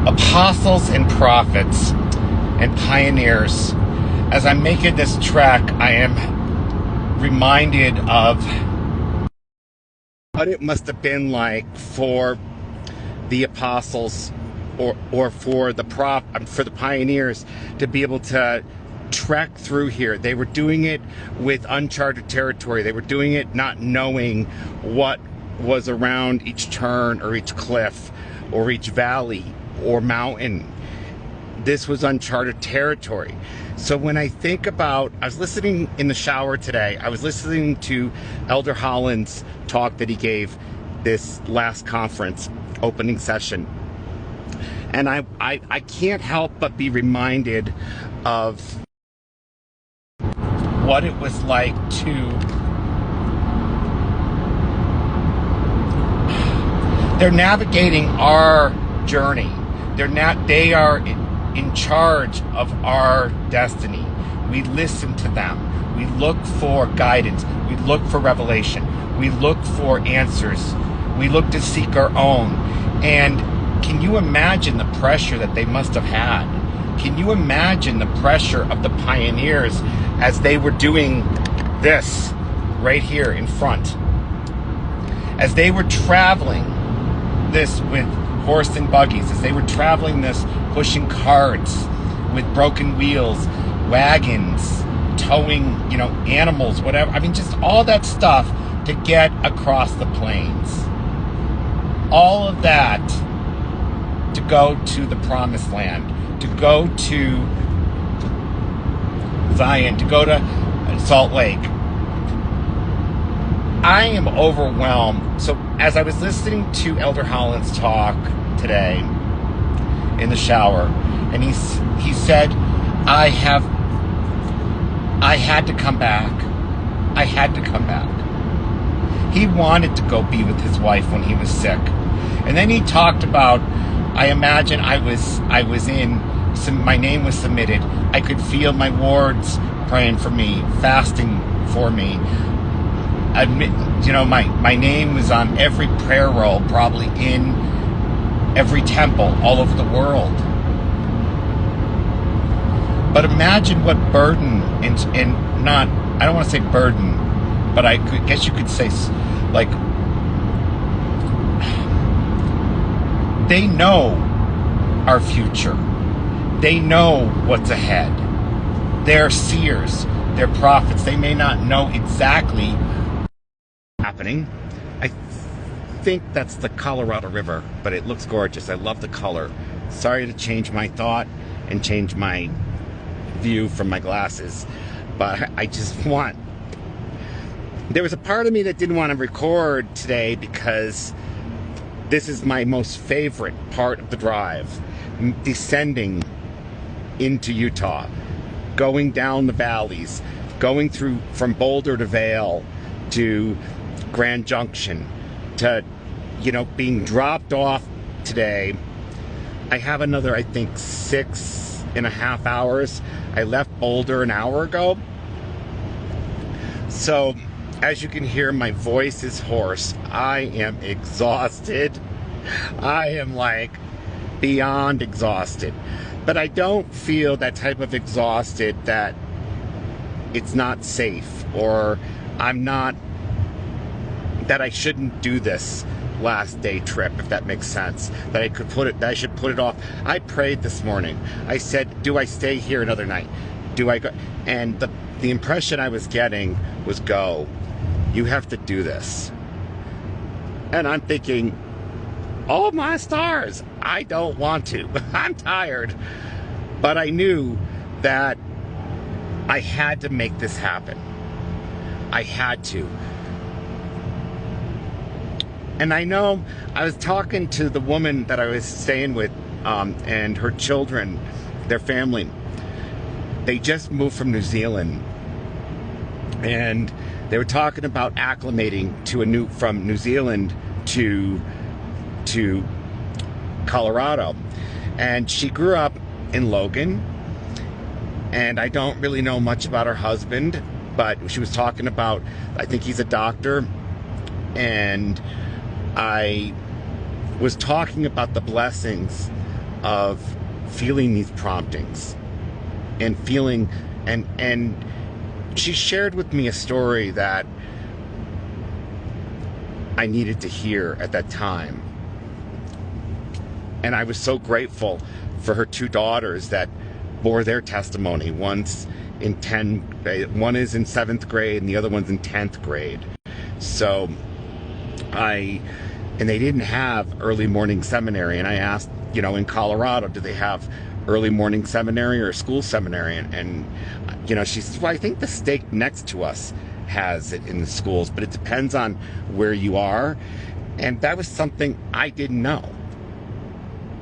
apostles and prophets and pioneers. As I'm making this trek, I am reminded of what it must have been like for the apostles or for the pioneers to be able to trek through here. They were doing it with uncharted territory. They were doing it not knowing what was around each turn or each cliff or each valley or mountain. This was uncharted territory. So when I think about, I was listening in the shower today, I was listening to Elder Holland's talk that he gave this last conference opening session. And I can't help but be reminded of what it was like to they're navigating our journey. They are in charge of our destiny. We listen to them. We look for guidance. We look for revelation. We look for answers. We look to seek our own. And can you imagine the pressure that they must have had? Can you imagine the pressure of the pioneers as they were doing this right here in front? As they were traveling this with horse and buggies, as they were traveling this pushing carts with broken wheels, wagons, towing, animals, whatever. I mean, just all that stuff to get across the plains. All of that to go to the promised land, to go to Zion, to go to Salt Lake. I am overwhelmed. So as I was listening to Elder Holland's talk today in the shower, and he said, I had to come back. I had to come back. He wanted to go be with his wife when he was sick. And then he talked about, I imagine I was in, my name was submitted. I could feel my wards praying for me, fasting for me. My name was on every prayer roll, probably in every temple all over the world. But imagine what burden and not, I don't want to say burden, but I guess you could say, like, they know our future. They know what's ahead. They're seers. They're prophets. They may not know exactly what's happening. I think that's the Colorado River, but it looks gorgeous. I love the color. Sorry to change my thought and change my view from my glasses, but I just want... There was a part of me that didn't want to record today because this is my most favorite part of the drive. Descending into Utah, going down the valleys, going through from Boulder to Vail to Grand Junction to, being dropped off today. I have another, I think, 6.5 hours. I left Boulder an hour ago. So, as you can hear, my voice is hoarse. I am exhausted. I am beyond exhausted. But I don't feel that type of exhausted that it's not safe or that I shouldn't do this last day trip, if that makes sense. That I should put it off. I prayed this morning. I said, do I stay here another night? Do I go? And the impression I was getting was, go. You have to do this. And I'm thinking, oh my stars, I don't want to. I'm tired. But I knew that I had to make this happen. I had to. And I know I was talking to the woman that I was staying with and her children, their family. They just moved from New Zealand. And they were talking about acclimating from New Zealand to Colorado. And she grew up in Logan. And I don't really know much about her husband, but she was talking about, I think he's a doctor. And I was talking about the blessings of feeling these promptings and feeling, and she shared with me a story that I needed to hear at that time. And I was so grateful for her two daughters that bore their testimony. One is in 7th grade and the other one's in 10th grade. So and they didn't have early morning seminary. And I asked, in Colorado, do they have early morning seminary or school seminary? And she said, well, I think the state next to us has it in the schools, but it depends on where you are. And that was something I didn't know.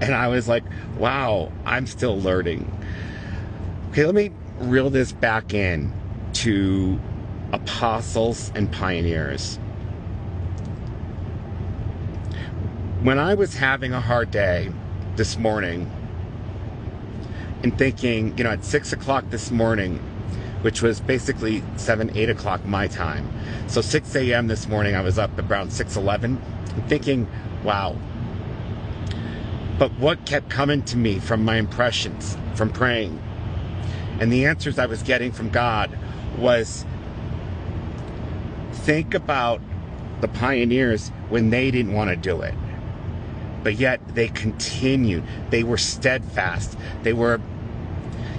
And I was like, wow, I'm still learning. Okay, let me reel this back in to apostles and pioneers. When I was having a hard day this morning and thinking, at 6 o'clock this morning, which was basically 8 o'clock my time. So 6 a.m. this morning, I was up around 6:11 and thinking, wow. But what kept coming to me from my impressions, from praying, and the answers I was getting from God was, think about the pioneers when they didn't want to do it. But yet they continued. They were steadfast. They were,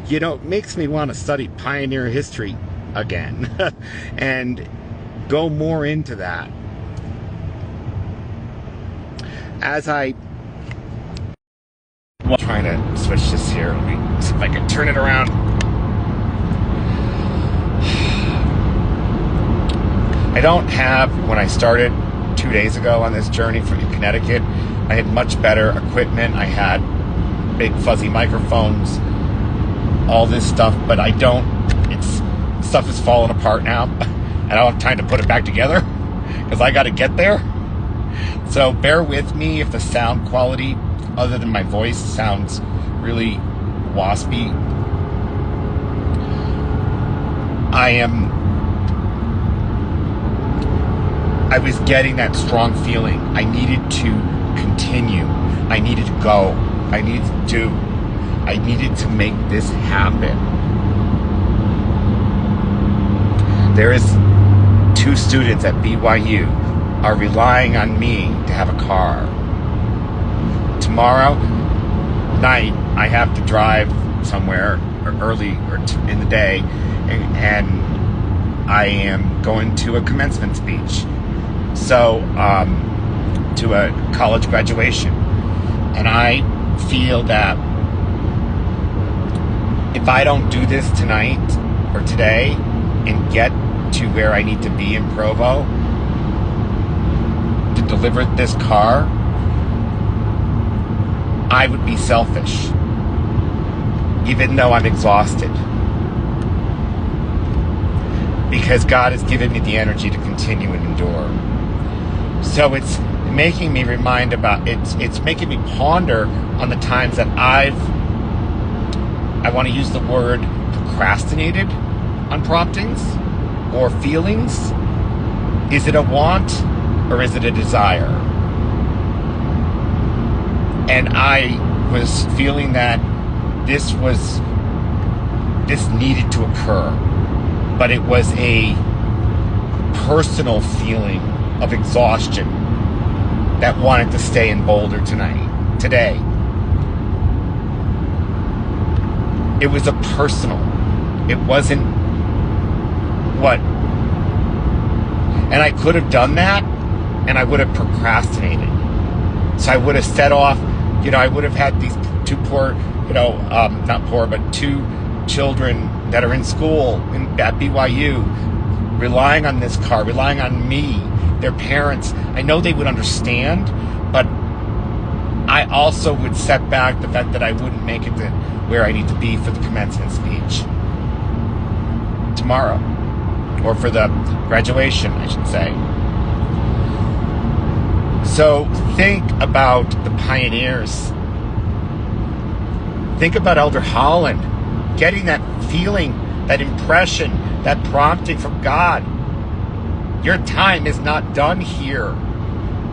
it makes me want to study pioneer history again and go more into that. As I'm trying to switch this here. Let me see if I can turn it around. I don't have, when I started 2 days ago on this journey from Connecticut, I had much better equipment. I had big fuzzy microphones, all this stuff, but stuff is falling apart now. I don't have time to put it back together because I got to get there. So bear with me if the sound quality, other than my voice, sounds really waspy. I was getting that strong feeling. I needed to continue. I needed to go. I needed to make this happen. There is 2 students at BYU are relying on me to have a car. Tomorrow night, I have to drive somewhere early or in the day, and I am going to a commencement speech. So, to a college graduation. And I feel that if I don't do this tonight or today and get to where I need to be in Provo to deliver this car, I would be selfish, even though I'm exhausted. Because God has given me the energy to continue and endure. So it's making me it's making me ponder on the times that I want to use the word procrastinated on promptings or feelings. Is it a want or is it a desire? And I was feeling that this needed to occur, but it was a personal feeling of exhaustion that wanted to stay in Boulder today. It was a personal. It wasn't what. And I could have done that, and I would have procrastinated. So I would have set off, I would have had these 2 poor, not poor, but 2 children that are in school at BYU, relying on this car, relying on me, their parents. I know they would understand, but I also would set back the fact that I wouldn't make it to where I need to be for the commencement speech tomorrow, or for the graduation, I should say. So think about the pioneers. Think about Elder Holland getting that feeling, that impression, that prompting from God. Your time is not done here.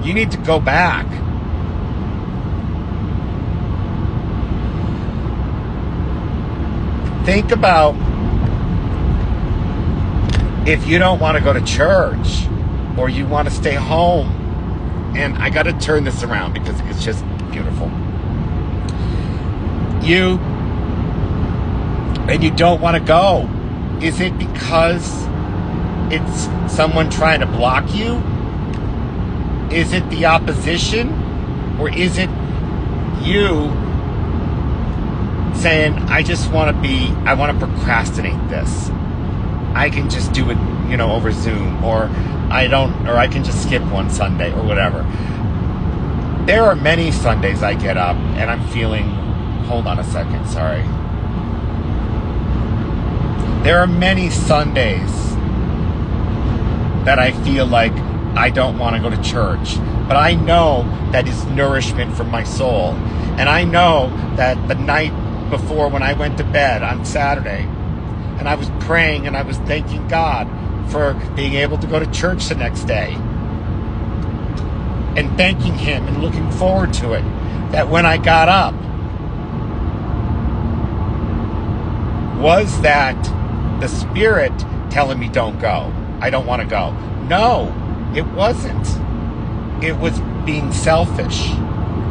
You need to go back. think about if you don't want to go to church or you want to stay home, and I got to turn this around because it's just beautiful. You don't want to go. Is it because it's someone trying to block you? Is it the opposition? Or is it you saying, I want to procrastinate this. I can just do it, over Zoom, or I can just skip one Sunday or whatever. There are many Sundays I get up and I'm feeling, hold on a second, sorry. There are many Sundays that I feel like I don't want to go to church, but I know that is nourishment for my soul. And I know that the night before when I went to bed on Saturday, and I was praying and I was thanking God for being able to go to church the next day, and thanking Him and looking forward to it, that when I got up, was that the Spirit telling me don't go? I don't want to go. No, it wasn't. It was being selfish,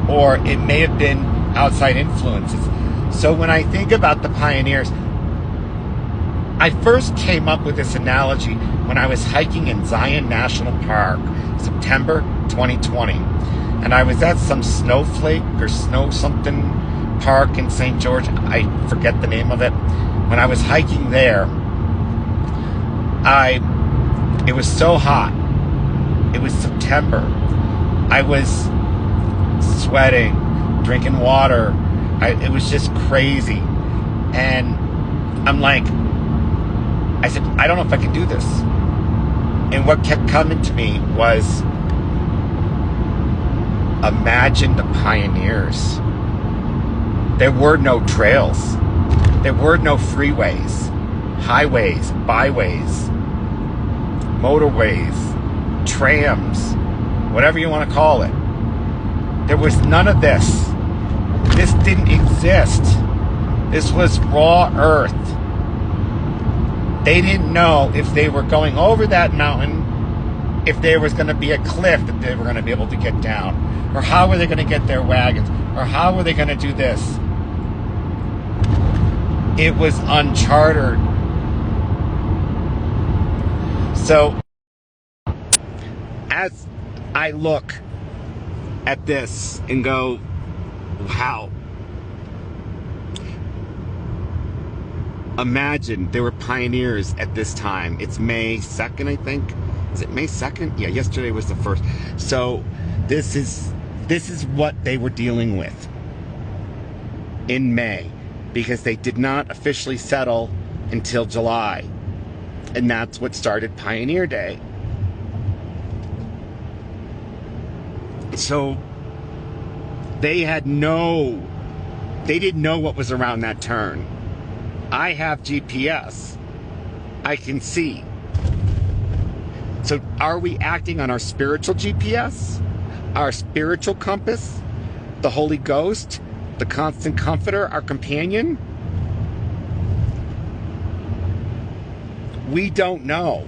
or it may have been outside influences. So when I think about the pioneers, I first came up with this analogy when I was hiking in Zion National Park, September 2020. And I was at some snowflake or snow something park in St. George. I forget the name of it. When I was hiking there, it was so hot. It was September. I was sweating, drinking water. It was just crazy. And I'm like, I said, I don't know if I can do this. And what kept coming to me was, imagine the pioneers. There were no trails. There were no freeways, highways, byways, motorways, trams, whatever you want to call it. There was none of this. This didn't exist. This was raw earth. They didn't know if they were going over that mountain, if there was going to be a cliff that they were going to be able to get down, or how were they going to get their wagons, or how were they going to do this. It was uncharted. So, as I look at this and go, wow. Imagine there were pioneers at this time. It's May 2nd, I think. Is it May 2nd? Yeah, yesterday was the 1st. So this is what they were dealing with in May, because they did not officially settle until July. And that's what started Pioneer Day. So they didn't know what was around that turn. I have GPS. I can see. So are we acting on our spiritual GPS? Our spiritual compass? The Holy Ghost? The constant comforter? Our companion? We don't know.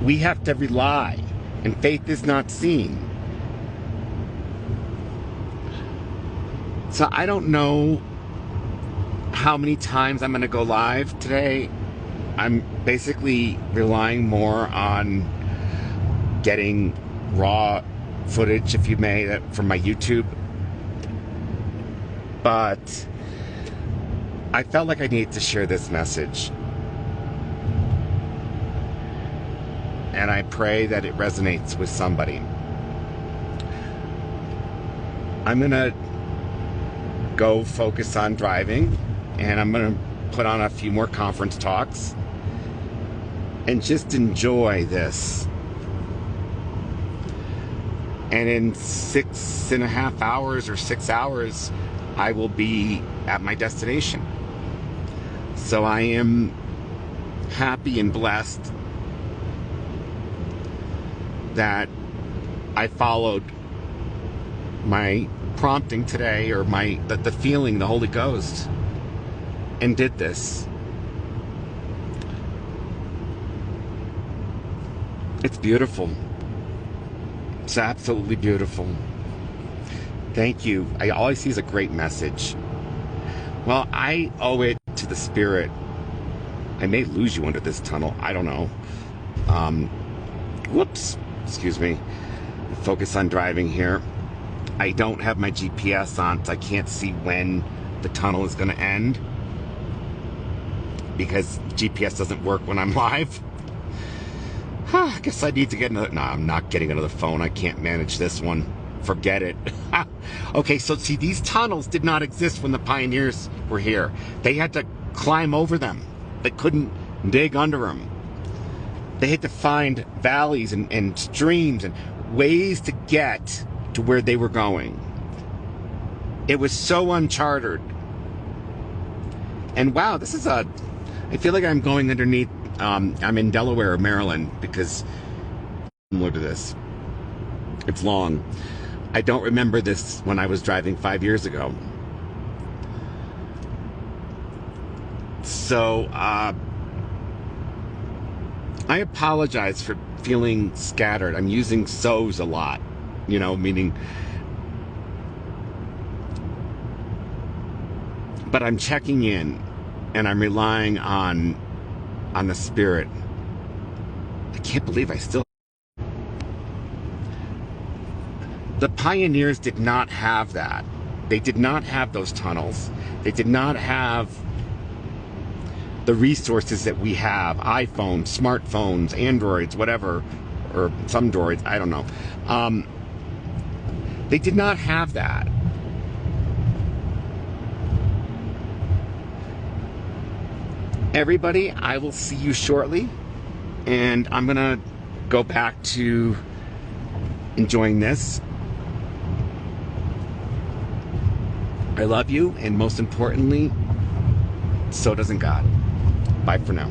We have to rely. And faith is not seen. So I don't know how many times I'm going to go live today. I'm basically relying more on getting raw footage, if you may, from my YouTube. But I felt like I needed to share this message. And I pray that it resonates with somebody. I'm going to go focus on driving, and I'm going to put on a few more conference talks and just enjoy this. And in 6.5 hours or 6 hours, I will be at my destination. So I am happy and blessed that I followed my prompting today, or the feeling, the Holy Ghost. and did this. It's beautiful. It's absolutely beautiful. Thank you. I always see as a great message. Well, I owe it to the Spirit. I may lose you under this tunnel. I don't know. Whoops. Excuse me. Focus on driving here. I don't have my GPS on, so I can't see when the tunnel is going to end, because GPS doesn't work when I'm live. I guess I need to get another... No, I'm not getting another phone. I can't manage this one. Forget it. Okay, so see, these tunnels did not exist when the pioneers were here. They had to climb over them. They couldn't dig under them. They had to find valleys and streams and ways to get to where they were going. It was so uncharted. And wow, this is a... I feel like I'm going underneath... I'm in Delaware or Maryland, because... Look at this. It's long. I don't remember this when I was driving 5 years ago. So, I apologize for feeling scattered. I'm using so's a lot, you know, meaning... But I'm checking in, and I'm relying on the Spirit. I can't believe I still... The pioneers did not have that. They did not have those tunnels. They did not have the resources that we have. iPhones, smartphones, Androids, whatever. Or some droids, I don't know. They did not have that. Everybody, I will see you shortly. And I'm going to go back to enjoying this. I love you, and most importantly, so doesn't God. Bye for now.